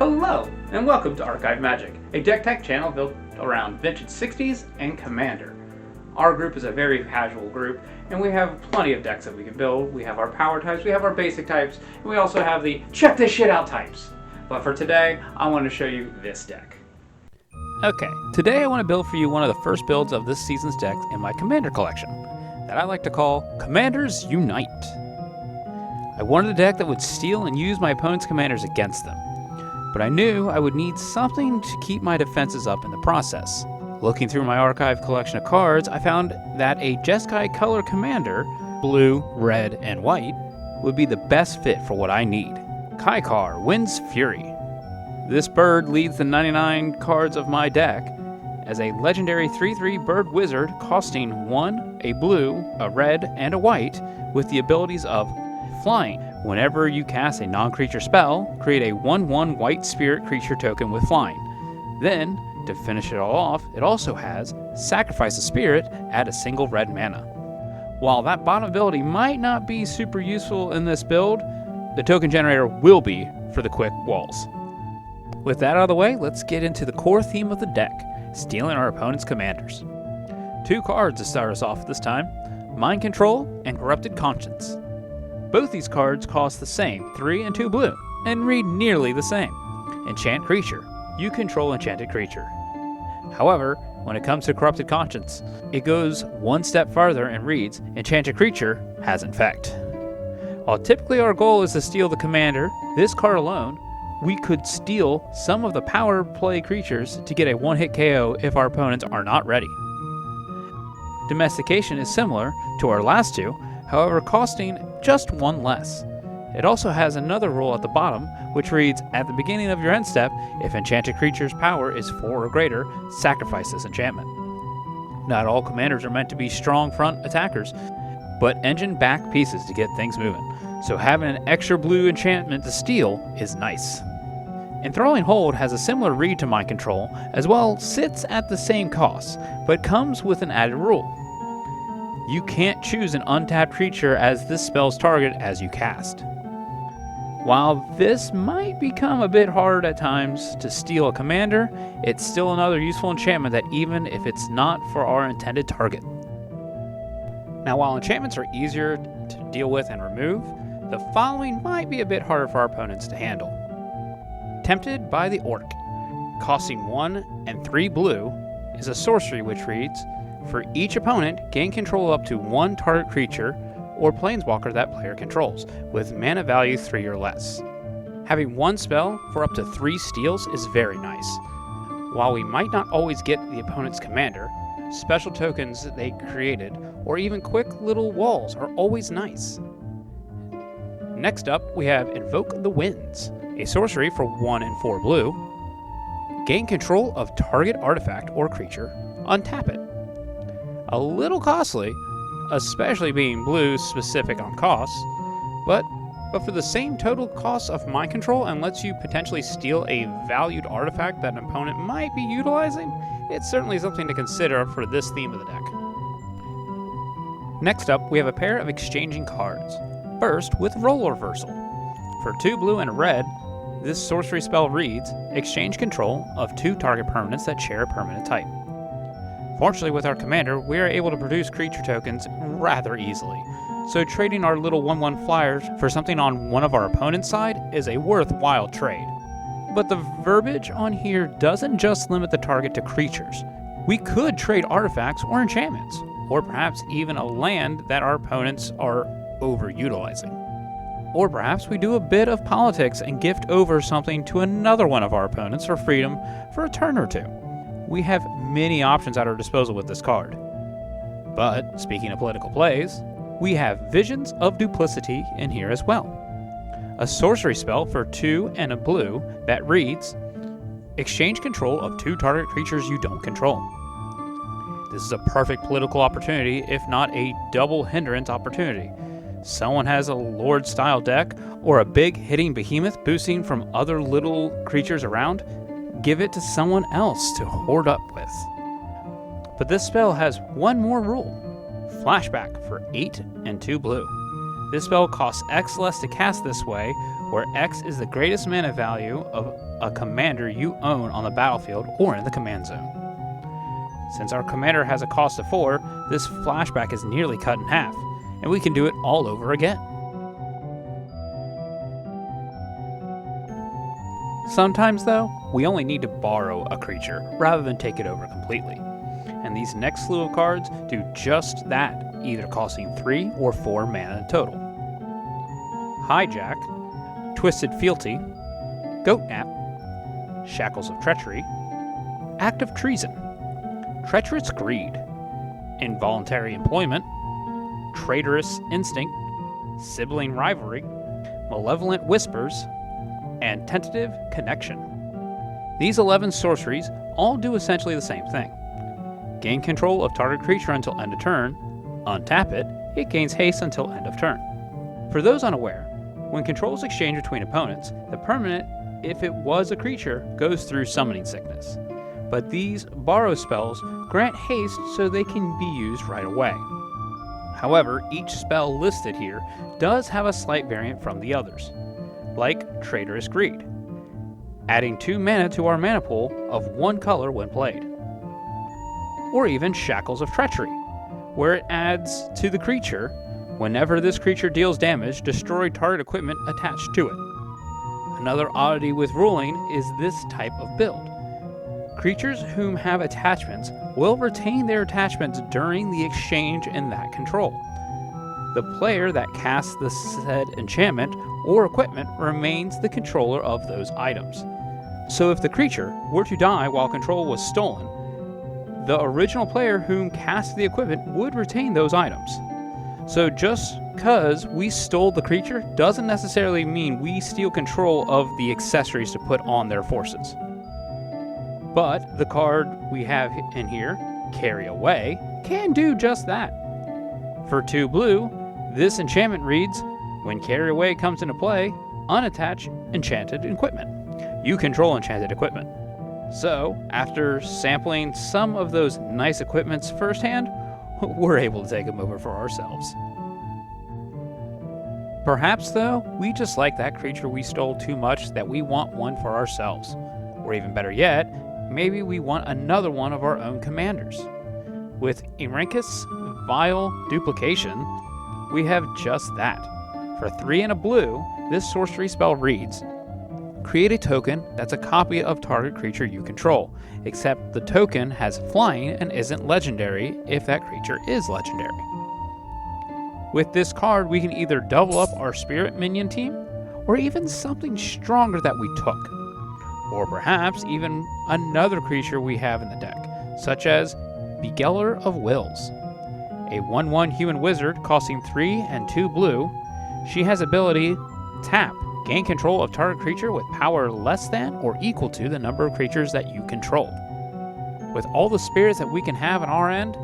Hello, and welcome to Archive Magic, a deck tech channel built around vintage 60s and Commander. Our group is a very casual group, and we have plenty of decks that we can build. We have our power types, we have our basic types, and we also have the check this shit out types. But for today, I want to show you this deck. Okay, today I want to build for you one of the first builds of this season's decks in my Commander collection, that I like to call Commanders Unite. I wanted a deck that would steal and use my opponent's commanders against them, but I knew I would need something to keep my defenses up in the process. Looking through my archive collection of cards, I found that a Jeskai color commander, blue, red, and white, would be the best fit for what I need. Kykar, Wind's Fury. This bird leads the 99 cards of my deck as a legendary 3/3 bird wizard costing 1, a blue, a red, and a white with the abilities of flying. Whenever you cast a non-creature spell, create a 1/1 white spirit creature token with flying. Then, to finish it all off, it also has Sacrifice a Spirit, add a single red mana. While that bottom ability might not be super useful in this build, the token generator will be for the quick walls. With that out of the way, let's get into the core theme of the deck, stealing our opponent's commanders. 2 cards to start us off this time, Mind Control and Corrupted Conscience. Both these cards cost the same, 3 and 2 blue, and read nearly the same. Enchant Creature. You control enchanted creature. However, when it comes to Corrupted Conscience, it goes one step farther and reads, Enchanted Creature has Infect. While typically our goal is to steal the commander, this card alone, we could steal some of the power play creatures to get a one-hit KO if our opponents are not ready. Domestication is similar to our last two, however costing just 1 less. It also has another rule at the bottom, which reads, at the beginning of your end step, if enchanted creature's power is 4 or greater, sacrifice this enchantment. Not all commanders are meant to be strong front attackers, but engine back pieces to get things moving, so having an extra blue enchantment to steal is nice. Enthralling Hold has a similar read to Mind Control, as well sits at the same cost, but comes with an added rule. You can't choose an untapped creature as this spell's target as you cast. While this might become a bit hard at times to steal a commander, it's still another useful enchantment that even if it's not for our intended target. Now while enchantments are easier to deal with and remove, the following might be a bit harder for our opponents to handle. Tempted by the Orc, costing 1 and 3 blue, is a sorcery which reads, for each opponent, gain control up to 1 target creature or planeswalker that player controls, with mana value 3 or less. Having 1 spell for up to 3 steals is very nice. While we might not always get the opponent's commander, special tokens that they created, or even quick little walls are always nice. Next up, we have Invoke the Winds, a sorcery for 1 and 4 blue. Gain control of target artifact or creature, untap it. A little costly, especially being blue specific on costs, but for the same total cost of Mind Control and lets you potentially steal a valued artifact that an opponent might be utilizing, it's certainly something to consider for this theme of the deck. Next up, we have a pair of exchanging cards. First, with Role Reversal. For 2 blue and a red, this sorcery spell reads, exchange control of 2 target permanents that share a permanent type. Fortunately with our commander, we are able to produce creature tokens rather easily, so trading our little 1/1 flyers for something on one of our opponent's side is a worthwhile trade. But the verbiage on here doesn't just limit the target to creatures. We could trade artifacts or enchantments, or perhaps even a land that our opponents are overutilizing. Or perhaps we do a bit of politics and gift over something to another one of our opponents for freedom for a turn or 2. We have many options at our disposal with this card. But, speaking of political plays, we have Visions of Duplicity in here as well. A sorcery spell for 2 and a blue that reads, exchange control of 2 target creatures you don't control. This is a perfect political opportunity, if not a double hindrance opportunity. Someone has a Lord-style deck, or a big hitting behemoth boosting from other little creatures around, give it to someone else to hoard up with. But this spell has one more rule. Flashback for 8 and 2 blue. This spell costs X less to cast this way, where X is the greatest mana value of a commander you own on the battlefield or in the command zone. Since our commander has a cost of 4, this flashback is nearly cut in half, and we can do it all over again. Sometimes, though, we only need to borrow a creature rather than take it over completely. And these next slew of cards do just that, either costing 3 or 4 mana total. Hijack, Twisted Fealty, Goat Nap, Shackles of Treachery, Act of Treason, Treacherous Greed, Involuntary Employment, Traitorous Instinct, Sibling Rivalry, Malevolent Whispers, and Tentative Connection. These 11 sorceries all do essentially the same thing. Gain control of target creature until end of turn, untap it, it gains haste until end of turn. For those unaware, when control is exchanged between opponents, the permanent, if it was a creature, goes through Summoning Sickness. But these borrow spells grant haste so they can be used right away. However, each spell listed here does have a slight variant from the others, like Traitorous Greed, adding 2 mana to our mana pool of 1 color when played. Or even Shackles of Treachery, where it adds to the creature, whenever this creature deals damage, destroy target equipment attached to it. Another oddity with ruling is this type of build. Creatures whom have attachments will retain their attachments during the exchange in that control. The player that casts the said enchantment or equipment remains the controller of those items. So if the creature were to die while control was stolen, the original player whom cast the equipment would retain those items. So just because we stole the creature doesn't necessarily mean we steal control of the accessories to put on their forces. But the card we have in here, Carry Away, can do just that. For 2 blue, this enchantment reads, when Carry Away comes into play, unattach enchanted equipment. You control enchanted equipment. So, after sampling some of those nice equipments firsthand, we're able to take them over for ourselves. Perhaps, though, we just like that creature we stole too much that we want one for ourselves. Or even better yet, maybe we want another one of our own commanders. With Erenkus Vile Duplication, we have just that. For 3 and a blue, this sorcery spell reads, create a token that's a copy of target creature you control, except the token has flying and isn't legendary if that creature is legendary. With this card, we can either double up our spirit minion team, or even something stronger that we took. Or perhaps even another creature we have in the deck, such as Beguiler of Wills. A 1/1 human wizard costing 3 and 2 blue, she has ability tap, gain control of target creature with power less than or equal to the number of creatures that you control. With all the spirits that we can have on our end,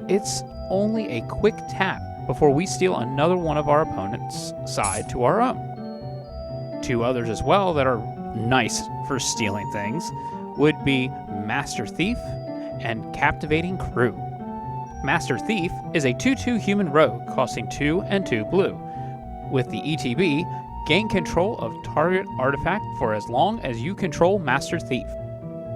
it's only a quick tap before we steal another one of our opponent's side to our own. 2 others as well that are nice for stealing things would be Master Thief and Captivating Crew. Master Thief is a 2/2 human rogue costing 2 and 2 blue. With the ETB, gain control of target artifact for as long as you control Master Thief.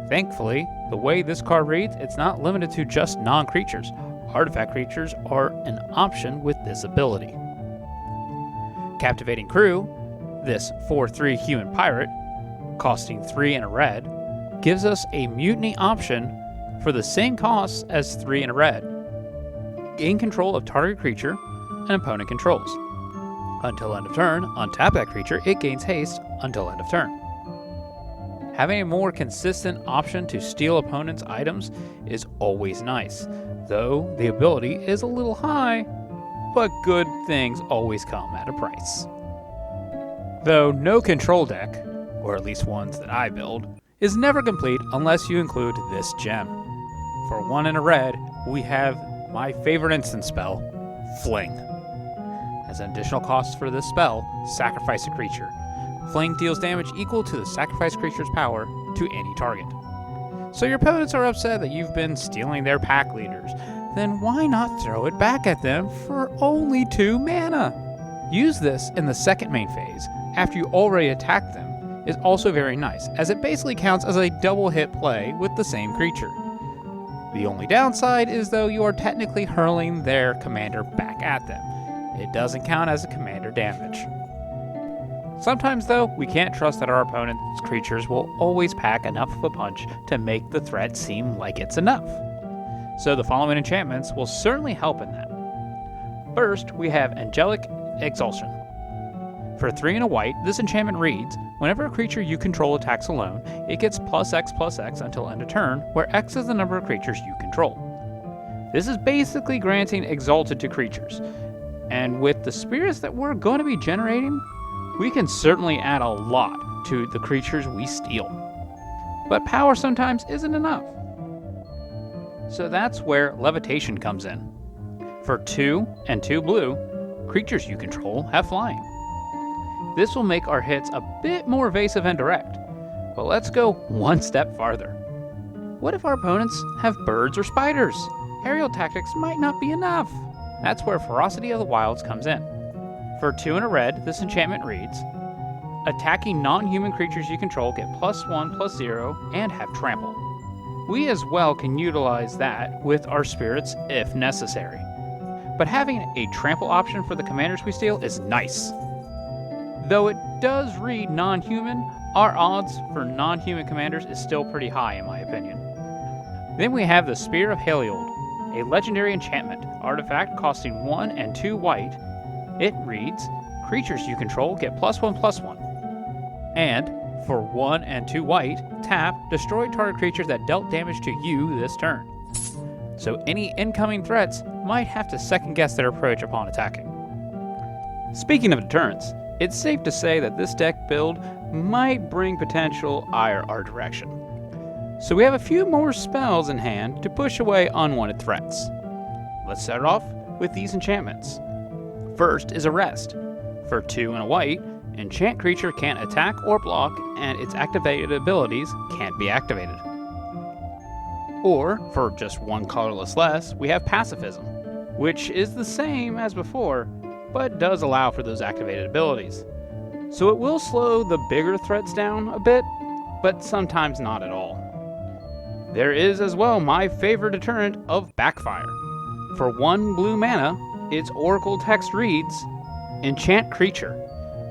Thankfully, the way this card reads, it's not limited to just non-creatures. Artifact creatures are an option with this ability. Captivating Crew, this 4/3 human pirate, costing 3 and a red, gives us a mutiny option for the same cost as 3 and a red. Gain control of target creature and opponent controls. Until end of turn, untap that creature, it gains haste until end of turn. Having a more consistent option to steal opponents' items is always nice, though the ability is a little high, but good things always come at a price. Though no control deck, or at least ones that I build, is never complete unless you include this gem. For 1 and a red, we have my favorite instant spell, Fling. As an additional cost for this spell, sacrifice a creature. Fling deals damage equal to the sacrificed creature's power to any target. So your opponents are upset that you've been stealing their pack leaders, then why not throw it back at them for only 2 mana? Use this in the second main phase, after you already attacked them is also very nice, as it basically counts as a double hit play with the same creature. The only downside is though you are technically hurling their commander back at them. It doesn't count as a commander damage. Sometimes though, we can't trust that our opponent's creatures will always pack enough of a punch to make the threat seem like it's enough. So the following enchantments will certainly help in that. First, we have Angelic Exultation. For 3 and a white, this enchantment reads, whenever a creature you control attacks alone, it gets +X/+X until end of turn, where X is the number of creatures you control. This is basically granting Exalted to creatures, and with the spirits that we're going to be generating, we can certainly add a lot to the creatures we steal. But power sometimes isn't enough. So that's where Levitation comes in. For 2 and 2 blue, creatures you control have flying. This will make our hits a bit more evasive and direct, but let's go one step farther. What if our opponents have birds or spiders? Aerial tactics might not be enough. That's where Ferocity of the Wilds comes in. For 2 and a red, this enchantment reads, attacking non-human creatures you control get +1/+0 and have trample. We as well can utilize that with our spirits if necessary. But having a trample option for the commanders we steal is nice. Though it does read non-human, our odds for non-human commanders is still pretty high in my opinion. Then we have the Spear of Heliod, a legendary enchantment, artifact costing 1 and 2 white. It reads, creatures you control get +1/+1. And, for 1 and 2 white, tap, destroy target creatures that dealt damage to you this turn. So any incoming threats might have to second guess their approach upon attacking. Speaking of deterrence, it's safe to say that this deck build might bring potential ire our direction. So we have a few more spells in hand to push away unwanted threats. Let's start off with these enchantments. First is Arrest. For 2 and a white, enchant creature can't attack or block, and its activated abilities can't be activated. Or, for just 1 colorless less, we have Pacifism, which is the same as before, but does allow for those activated abilities. So it will slow the bigger threats down a bit, but sometimes not at all. There is as well my favorite deterrent of Backfire. For 1 blue mana, its Oracle text reads, enchant creature.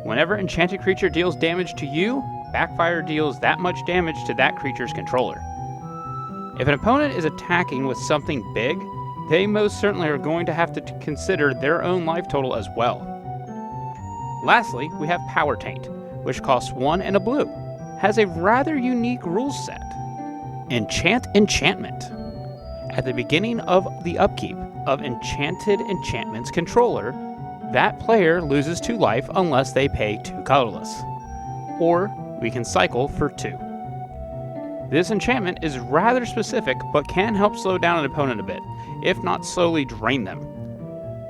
Whenever enchanted creature deals damage to you, Backfire deals that much damage to that creature's controller. If an opponent is attacking with something big, they most certainly are going to have to consider their own life total as well. Lastly, we have Power Taint, which costs 1 and a blue, has a rather unique rule set. Enchant Enchantment. At the beginning of the upkeep of Enchanted Enchantment's controller, that player loses 2 life unless they pay 2 colorless. Or we can cycle for 2. This enchantment is rather specific, but can help slow down an opponent a bit, if not slowly drain them.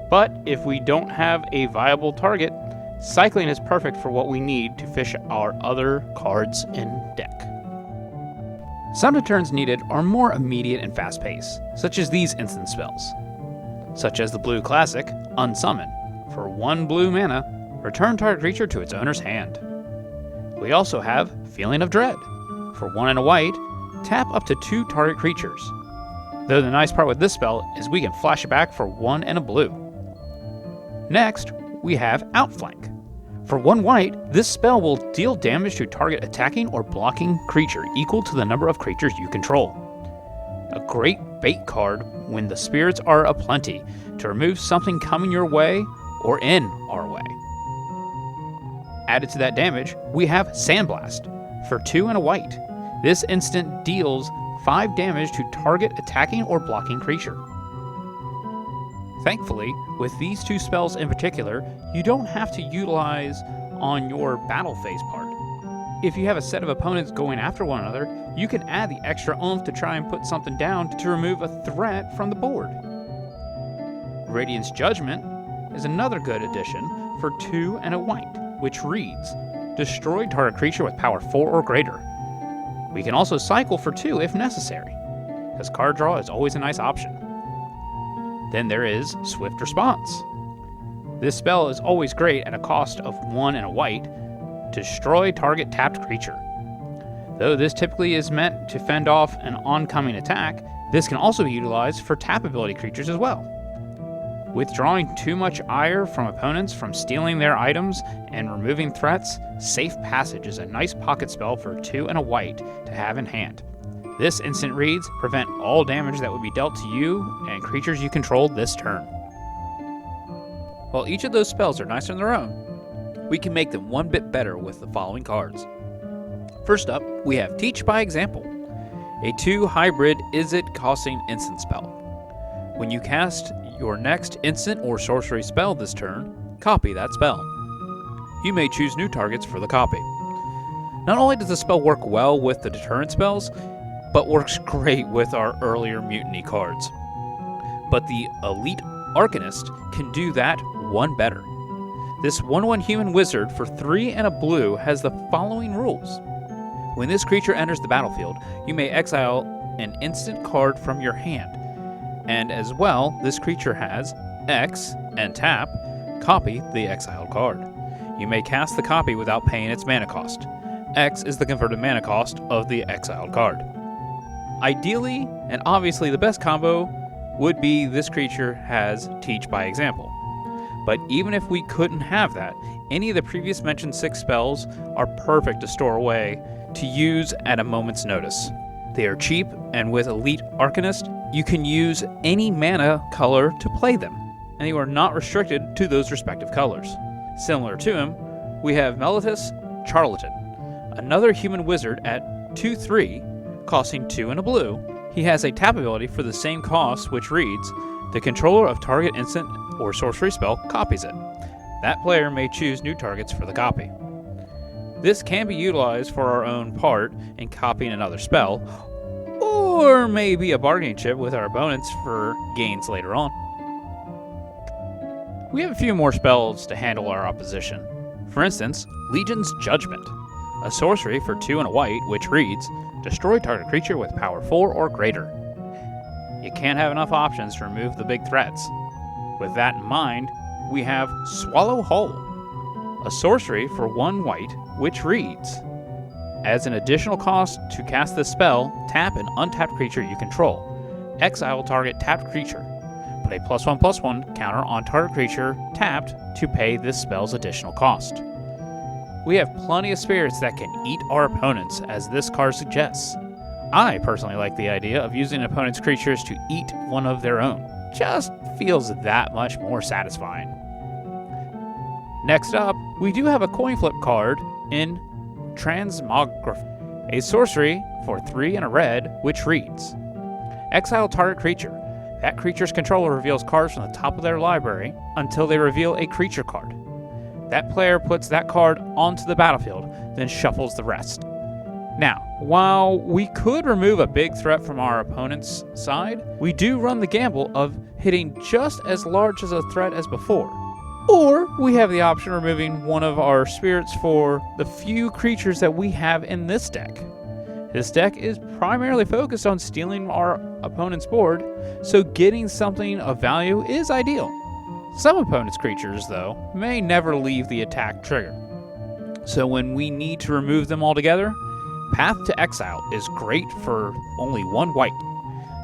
But if we don't have a viable target, cycling is perfect for what we need to fish our other cards in deck. Some deterrents needed are more immediate and fast-paced, such as these instant spells, such as the blue classic, Unsummon. For 1 blue mana, return target creature to its owner's hand. We also have Feeling of Dread. For 1 and a white, tap up to 2 target creatures. Though the nice part with this spell is we can flash it back for 1 and a blue. Next, we have Outflank. For 1 white, this spell will deal damage to target attacking or blocking creature equal to the number of creatures you control. A great bait card when the spirits are aplenty to remove something coming your way or in our way. Added to that damage, we have Sandblast. For 2 and a white, this instant deals 5 damage to target attacking or blocking creature. Thankfully, with these 2 spells in particular, you don't have to utilize on your battle phase part. If you have a set of opponents going after one another, you can add the extra oomph to try and put something down to remove a threat from the board. Radiance Judgment is another good addition for 2 and a white, which reads, destroy target creature with power 4 or greater. We can also cycle for 2 if necessary, because card draw is always a nice option. Then there is Swift Response. This spell is always great at a cost of 1 and a white, destroy target tapped creature. Though this typically is meant to fend off an oncoming attack, this can also be utilized for tap ability creatures as well. Withdrawing too much ire from opponents from stealing their items and removing threats, Safe Passage is a nice pocket spell for 2 and a white to have in hand. This instant reads, prevent all damage that would be dealt to you and creatures you control this turn. While each of those spells are nice on their own, we can make them one bit better with the following cards. First up, we have Teach by Example, a 2 hybrid Izzet costing instant spell. When you cast your next instant or sorcery spell this turn, copy that spell. You may choose new targets for the copy. Not only does the spell work well with the deterrent spells, but works great with our earlier mutiny cards. But the Elite Arcanist can do that one better. This 1/1 human wizard for 3 and a blue has the following rules. When this creature enters the battlefield, you may exile an instant card from your hand. And as well, this creature has X and tap, copy the exiled card. You may cast the copy without paying its mana cost. X is the converted mana cost of the exiled card. Ideally, and obviously the best combo, would be this creature has Teach by Example. But even if we couldn't have that, any of the previous mentioned 6 spells are perfect to store away to use at a moment's notice. They are cheap, and with Elite Arcanist, you can use any mana color to play them, and you are not restricted to those respective colors. Similar to him, we have Meletis Charlatan, another human wizard at 2/3, costing 2 and a blue. He has a tap ability for the same cost, which reads, the controller of target instant or sorcery spell copies it. That player may choose new targets for the copy. This can be utilized for our own part in copying another spell, or maybe a bargaining chip with our opponents for gains later on. We have a few more spells to handle our opposition. For instance, Legion's Judgment, a sorcery for 2 and a white, which reads, destroy target creature with power 4 or greater. You can't have enough options to remove the big threats. With that in mind, we have Swallow Whole, a sorcery for 1 white, which reads, as an additional cost to cast this spell, tap an untapped creature you control. Exile target tapped creature. Put a +1/+1 counter on target creature tapped to pay this spell's additional cost. We have plenty of spirits that can eat our opponents, as this card suggests. I personally like the idea of using an opponent's creatures to eat one of their own. Just feels that much more satisfying. Next up, we do have a coin flip card in Transmography, a sorcery for 3 and a red, which reads, exile target creature. That creature's controller reveals cards from the top of their library until they reveal a creature card. That player puts that card onto the battlefield, then shuffles the rest. Now, while we could remove a big threat from our opponent's side, we do run the gamble of hitting just as large as a threat as before. Or we have the option of removing one of our spirits for the few creatures that we have in this deck. This deck is primarily focused on stealing our opponent's board, so getting something of value is ideal. Some opponent's creatures, though, may never leave the attack trigger. So when we need to remove them altogether, Path to Exile is great for only 1 white.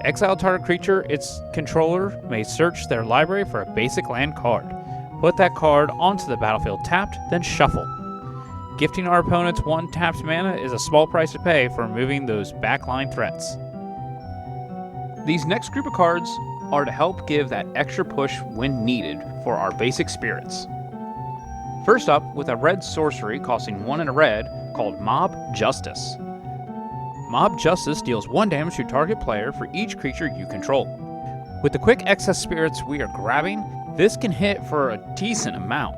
Exile target creature, its controller may search their library for a basic land card. Put that card onto the battlefield tapped, then shuffle. Gifting our opponents 1 tapped mana is a small price to pay for removing those backline threats. These next group of cards are to help give that extra push when needed for our basic spirits. First up, with a red sorcery costing 1 and a red called Mob Justice. Mob Justice deals 1 damage to target player for each creature you control. With the quick excess spirits we are grabbing, this can hit for a decent amount.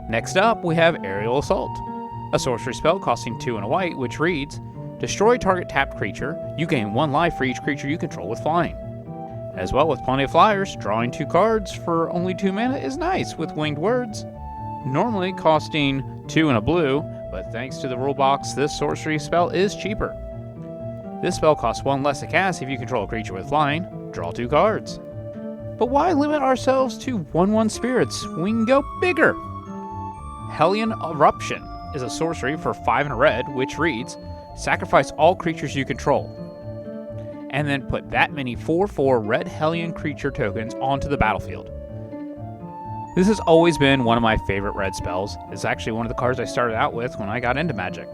Next up, we have Aerial Assault, a sorcery spell costing 2 and a white, which reads, destroy target tapped creature, you gain 1 life for each creature you control with flying. As well, with plenty of flyers, drawing 2 cards for only 2 mana is nice with Winged Words. Normally costing 2 and a blue, but thanks to the rule box, this sorcery spell is cheaper. This spell costs 1 less to cast if you control a creature with flying, draw 2 cards. But why limit ourselves to 1/1 spirits? We can go bigger. Hellion Eruption, is a sorcery for 5 and a red, which reads, sacrifice all creatures you control, and then put that many 4/4 red Hellion creature tokens onto the battlefield. This has always been one of my favorite red spells. It's actually one of the cards I started out with when I got into Magic.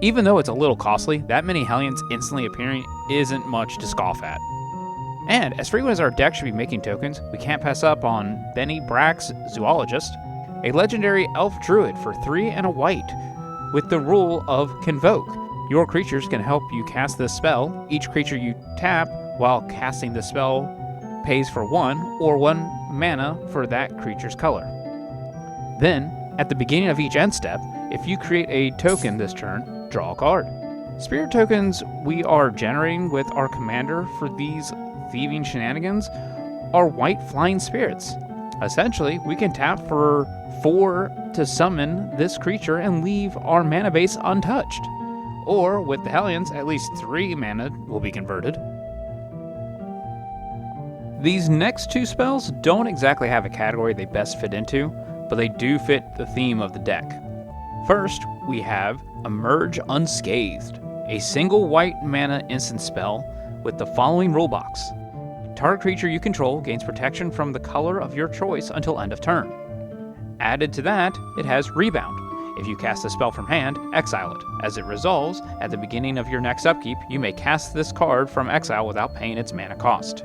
Even though it's a little costly, that many Hellions instantly appearing isn't much to scoff at. And as frequent as our deck should be making tokens, we can't pass up on Bennie, Bracks, Zoologist, a legendary elf druid for 3 and a white, with the rule of Convoke. Your creatures can help you cast this spell. Each creature you tap while casting the spell pays for 1 or 1 mana for that creature's color. Then, at the beginning of each end step, if you create a token this turn, draw a card. Spirit tokens we are generating with our commander for these thieving shenanigans are white flying spirits. Essentially, we can tap for 4 to summon this creature and leave our mana base untouched. Or, with the Hellions, at least 3 mana will be converted. These next 2 spells don't exactly have a category they best fit into, but they do fit the theme of the deck. First, we have Emerge Unscathed, a single white mana instant spell with the following rulebox. Target creature you control gains protection from the color of your choice until end of turn. Added to that, it has Rebound. If you cast a spell from hand, exile it. As it resolves, at the beginning of your next upkeep, you may cast this card from exile without paying its mana cost.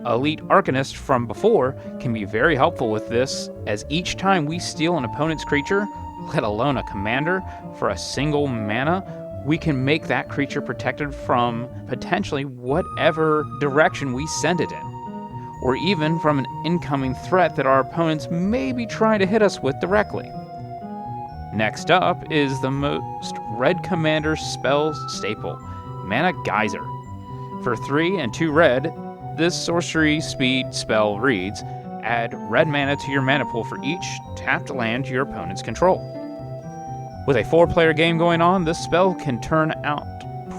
Elite Arcanist from before can be very helpful with this, as each time we steal an opponent's creature, let alone a commander, for a single mana, we can make that creature protected from potentially whatever direction we send it in, or even from an incoming threat that our opponents may be trying to hit us with directly. Next up is the most red commander spell staple, Mana Geyser. For 3 and 2 red, this sorcery speed spell reads, add red mana to your mana pool for each tapped land your opponents control. With a 4-player game going on, this spell can turn out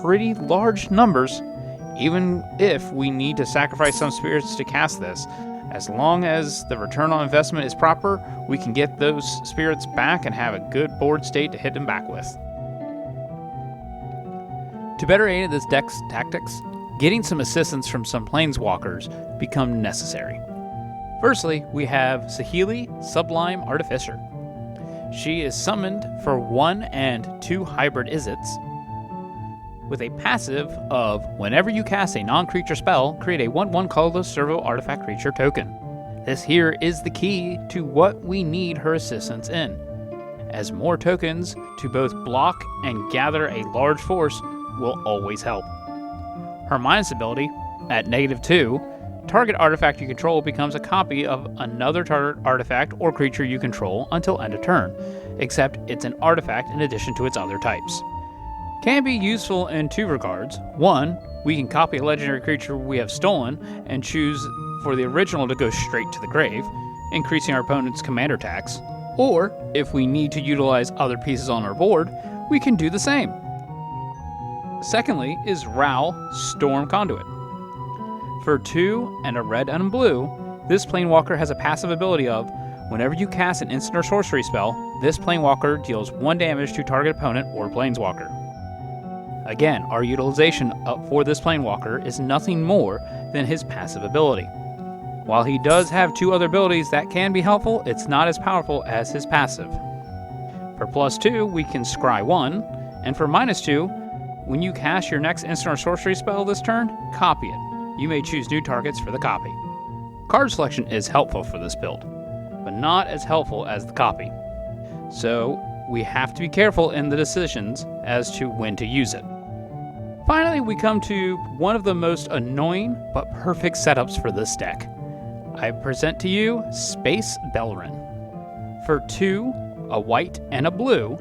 pretty large numbers, even if we need to sacrifice some spirits to cast this. As long as the return on investment is proper, we can get those spirits back and have a good board state to hit them back with. To better aid in this deck's tactics, getting some assistance from some planeswalkers become necessary. Firstly, we have Saheeli, Sublime Artificer. She is summoned for 1 and 2 hybrid Izzets, with a passive of, whenever you cast a non-creature spell, create a 1/1 colorless servo artifact creature token. This here is the key to what we need her assistance in, as more tokens to both block and gather a large force will always help. Her minus ability, at -2, target artifact you control becomes a copy of another target artifact or creature you control until end of turn, except it's an artifact in addition to its other types. Can be useful in 2 regards. 1, we can copy a legendary creature we have stolen and choose for the original to go straight to the grave, increasing our opponent's commander tax. Or, if we need to utilize other pieces on our board, we can do the same. Secondly is Ral, Storm Conduit. For 2 and a red and a blue, this Planewalker has a passive ability of, whenever you cast an instant or sorcery spell, this Planewalker deals 1 damage to target opponent or Planeswalker. Again, our utilization for this Planewalker is nothing more than his passive ability. While he does have 2 other abilities that can be helpful, it's not as powerful as his passive. For +2, we can scry 1, and for -2, when you cast your next instant or sorcery spell this turn, copy it. You may choose new targets for the copy. Card selection is helpful for this build, but not as helpful as the copy. So we have to be careful in the decisions as to when to use it. Finally, we come to one of the most annoying but perfect setups for this deck. I present to you Space Belrin. For 2, a white and a blue,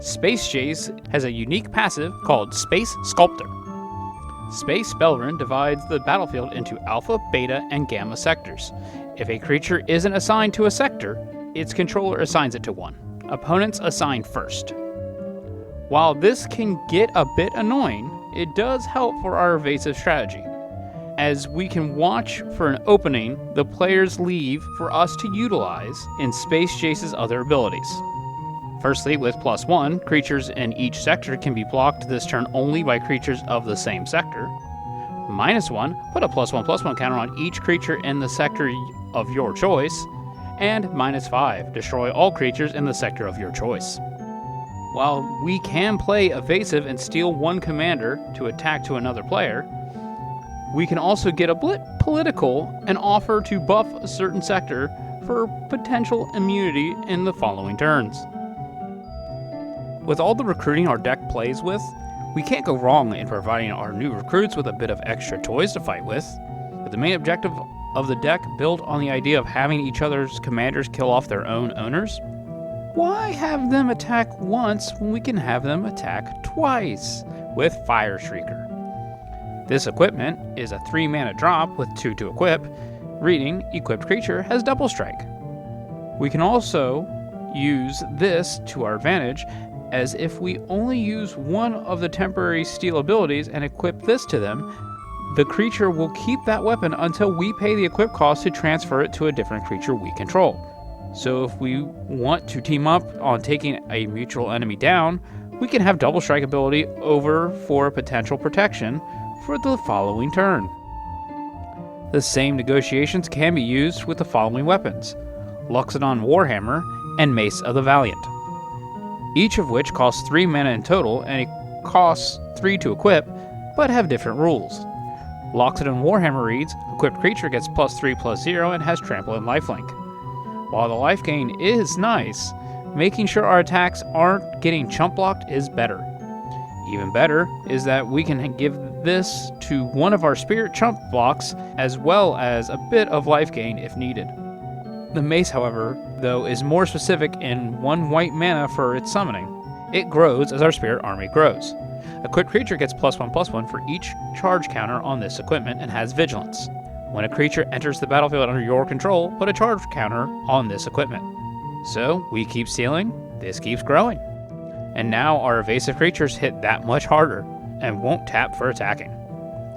Space Jace has a unique passive called Space Sculptor. Space Belrin divides the battlefield into alpha, beta, and gamma sectors. If a creature isn't assigned to a sector, its controller assigns it to one. Opponents assign first. While this can get a bit annoying, it does help for our evasive strategy, as we can watch for an opening the players leave for us to utilize in Space Jace's other abilities. Firstly, with +1, creatures in each sector can be blocked this turn only by creatures of the same sector. -1, put a +1/+1 counter on each creature in the sector of your choice. And -5, destroy all creatures in the sector of your choice. While we can play evasive and steal one commander to attack to another player, we can also get a bit political and offer to buff a certain sector for potential immunity in the following turns. With all the recruiting our deck plays with, we can't go wrong in providing our new recruits with a bit of extra toys to fight with. But the main objective of the deck built on the idea of having each other's commanders kill off their own owners? Why have them attack once when we can have them attack twice with Fireshrieker? This equipment is a 3-mana drop with 2 to equip, reading equipped creature has double strike. We can also use this to our advantage, as if we only use one of the temporary steal abilities and equip this to them, the creature will keep that weapon until we pay the equip cost to transfer it to a different creature we control. So if we want to team up on taking a mutual enemy down, we can have double strike ability over for potential protection for the following turn. The same negotiations can be used with the following weapons: Loxodon Warhammer and Mace of the Valiant, each of which costs 3 mana in total and it costs 3 to equip, but have different rules. Loxodon Warhammer reads, equipped creature gets +3/+0 and has trample and lifelink. While the life gain is nice, making sure our attacks aren't getting chump blocked is better. Even better is that we can give this to one of our spirit chump blocks, as well as a bit of life gain if needed. The mace, however, though, is more specific in 1 white mana for its summoning. It grows as our spirit army grows. Equipped creature gets +1/+1 for each charge counter on this equipment and has vigilance. When a creature enters the battlefield under your control, put a charge counter on this equipment. So we keep stealing, this keeps growing. And now our evasive creatures hit that much harder and won't tap for attacking.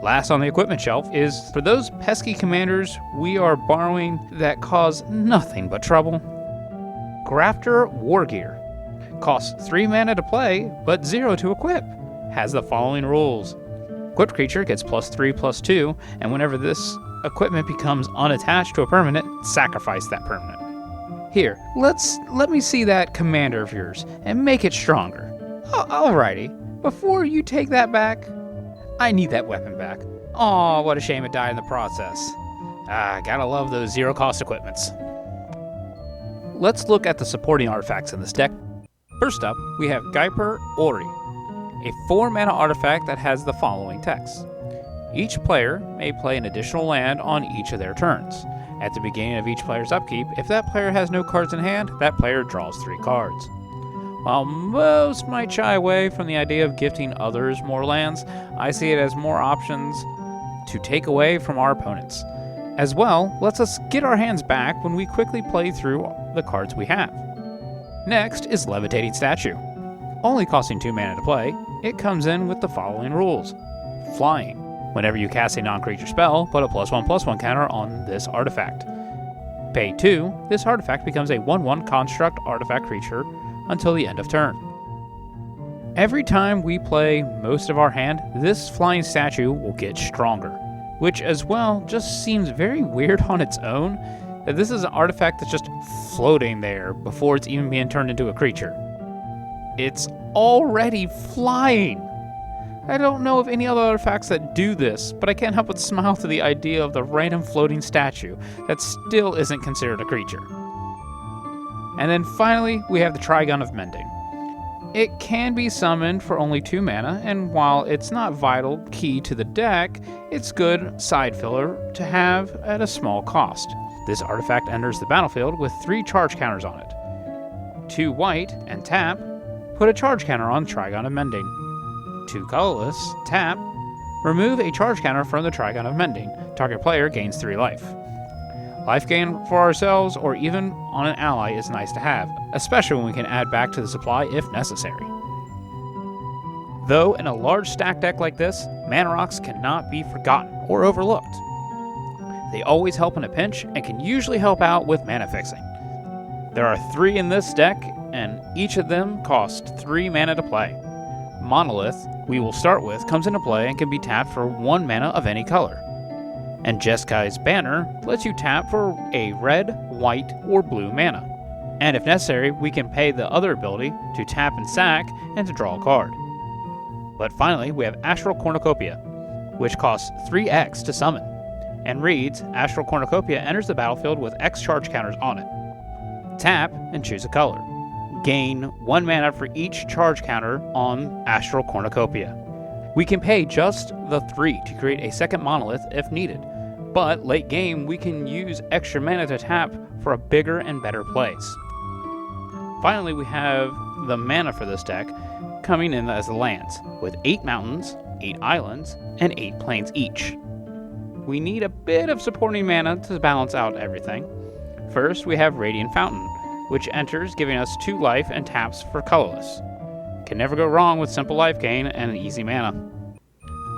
Last on the equipment shelf is for those pesky commanders we are borrowing that cause nothing but trouble. Grafted Wargear. Costs 3 mana to play, but 0 to equip. Has the following rules. Equipped creature gets +3/+2, and whenever this equipment becomes unattached to a permanent, sacrifice that permanent. Here, let me see that commander of yours and make it stronger. Alrighty, before you take that back, I need that weapon back. Aw, what a shame it died in the process. Gotta love those zero-cost equipments. Let's look at the supporting artifacts in this deck. First up, we have Ghirapur Orrery, a 4-mana artifact that has the following text. Each player may play an additional land on each of their turns. At the beginning of each player's upkeep, if that player has no cards in hand, that player draws 3 cards. While most might shy away from the idea of gifting others more lands, I see it as more options to take away from our opponents. As well, lets us get our hands back when we quickly play through the cards we have. Next is Levitating Statue. Only costing 2 mana to play, it comes in with the following rules. Flying. Whenever you cast a non-creature spell, put a +1/+1 counter on this artifact. Pay 2, this artifact becomes a 1/1 construct artifact creature until the end of turn. Every time we play most of our hand, this flying statue will get stronger, which as well just seems very weird on its own, that this is an artifact that's just floating there before it's even being turned into a creature. It's already flying! I don't know of any other artifacts that do this, but I can't help but smile to the idea of the random floating statue that still isn't considered a creature. And then finally, we have the Trigon of Mending. It can be summoned for only 2 mana, and while it's not vital key to the deck, it's good side filler to have at a small cost. This artifact enters the battlefield with 3 charge counters on it. 2 white, and tap, put a charge counter on Trigon of Mending. 2 colorless, tap, remove a charge counter from the Trigon of Mending. Target player gains 3 life. Life gain for ourselves or even on an ally is nice to have, especially when we can add back to the supply if necessary. Though in a large stack deck like this, mana rocks cannot be forgotten or overlooked. They always help in a pinch and can usually help out with mana fixing. There are 3 in this deck, and each of them cost 3 mana to play. Manalith, we will start with, comes into play and can be tapped for 1 mana of any color. And Jeskai's Banner lets you tap for a red, white, or blue mana. And if necessary, we can pay the other ability to tap and sack and to draw a card. But finally, we have Astral Cornucopia, which costs 3x to summon, and reads, Astral Cornucopia enters the battlefield with X charge counters on it. Tap and choose a color. Gain 1 mana for each charge counter on Astral Cornucopia. We can pay just the 3 to create a second Manalith if needed, but late game we can use extra mana to tap for a bigger and better plays. Finally, we have the mana for this deck coming in as lands, with 8 mountains, 8 islands, and 8 plains each. We need a bit of supporting mana to balance out everything. First, we have Radiant Fountain, which enters giving us 2 life and taps for colorless. Can never go wrong with simple life gain and an easy mana.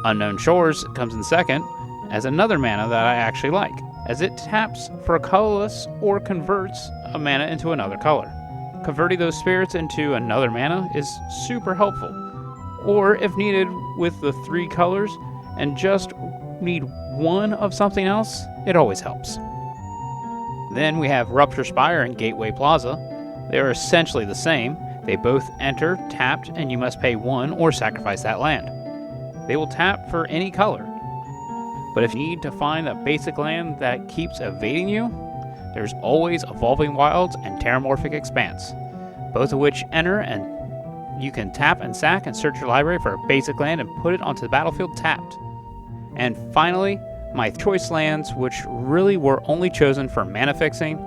Unknown Shores comes in second as another mana that I actually like, as it taps for a colorless or converts a mana into another color. Converting those spirits into another mana is super helpful, or if needed with the 3 colors and just need 1 of something else, it always helps. Then we have Rupture Spire and Gateway Plaza. They are essentially the same. They both enter tapped, and you must pay 1 or sacrifice that land. They will tap for any color, but if you need to find a basic land that keeps evading you, there's always Evolving Wilds and Terramorphic Expanse, both of which enter, and you can tap and sack and search your library for a basic land and put it onto the battlefield tapped. And finally, my choice lands, which really were only chosen for mana fixing,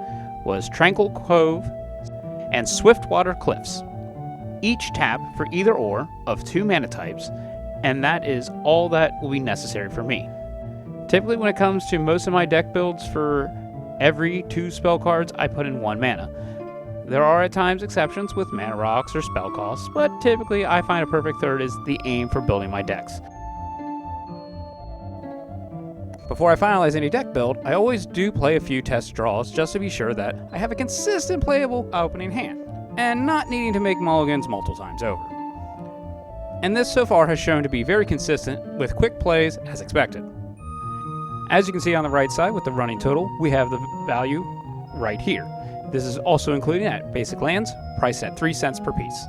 was Tranquil Cove and Swiftwater Cliffs. Each tap for either or of 2 mana types, and that is all that will be necessary for me. Typically when it comes to most of my deck builds, for every 2 spell cards I put in 1 mana. There are at times exceptions with mana rocks or spell costs, but typically I find a perfect third is the aim for building my decks. Before I finalize any deck build, I always do play a few test draws just to be sure that I have a consistent playable opening hand, and not needing to make mulligans multiple times over. And this so far has shown to be very consistent with quick plays as expected. As you can see on the right side with the running total, we have the value right here. This is also including at basic lands, priced at 3 cents per piece.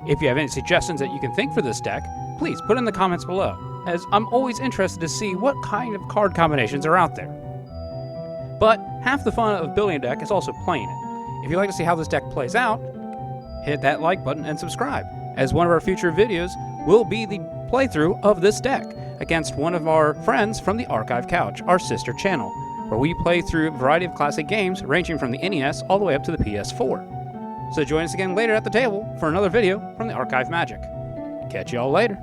If you have any suggestions that you can think for this deck, please put in the comments below, as I'm always interested to see what kind of card combinations are out there. But half the fun of building a deck is also playing it. If you'd like to see how this deck plays out, hit that like button and subscribe, as one of our future videos will be the playthrough of this deck against one of our friends from the Archive Couch, our sister channel, where we play through a variety of classic games ranging from the NES all the way up to the PS4. So join us again later at the table for another video from the Archive Magic. Catch you all later.